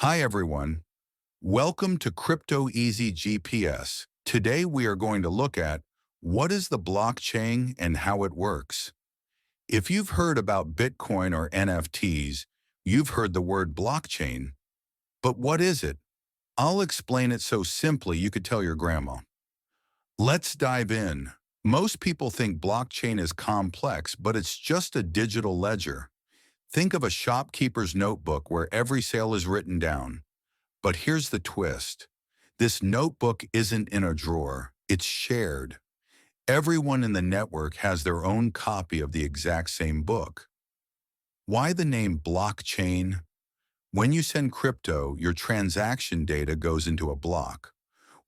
Hi everyone, welcome to Crypto Easy GPS. Today we are going to look at what is the blockchain and how it works. If you've heard about Bitcoin or NFTs, you've heard the word blockchain. But what is it? I'll explain it so simply you could tell your grandma. Let's dive in. Most people think blockchain is complex, but it's just a digital ledger. Think of a shopkeeper's notebook where every sale is written down. But here's the twist. This notebook isn't in a drawer, it's shared. Everyone in the network has their own copy of the exact same book. Why the name blockchain? When you send crypto, your transaction data goes into a block.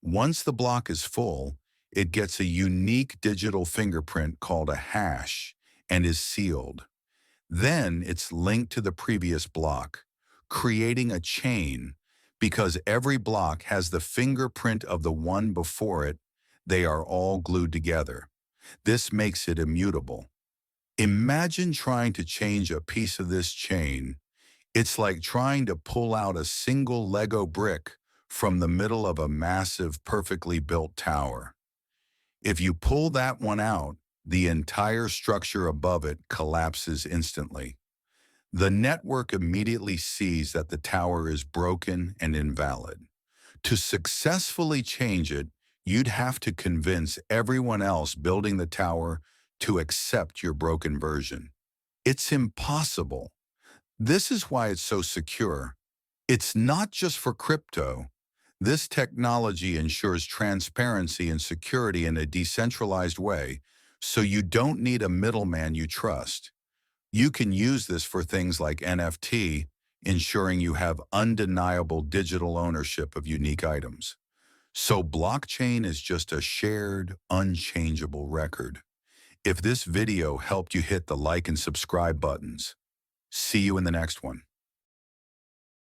Once the block is full, it gets a unique digital fingerprint called a hash and is sealed. Then it's linked to the previous block, creating a chain. Because every block has the fingerprint of the one before it, they are all glued together. This makes it immutable. Imagine trying to change a piece of this chain. It's like trying to pull out a single Lego brick from the middle of a massive, perfectly built tower. If you pull that one out, the entire structure above it collapses instantly. The network immediately sees that the tower is broken and invalid. To successfully change it, you'd have to convince everyone else building the tower to accept your broken version. It's impossible. This is why it's so secure. It's not just for crypto. This technology ensures transparency and security in a decentralized way, so you don't need a middleman you trust. You can use this for things like NFT, ensuring you have undeniable digital ownership of unique items. So blockchain is just a shared, unchangeable record. If this video helped you, hit the like and subscribe buttons. See you in the next one.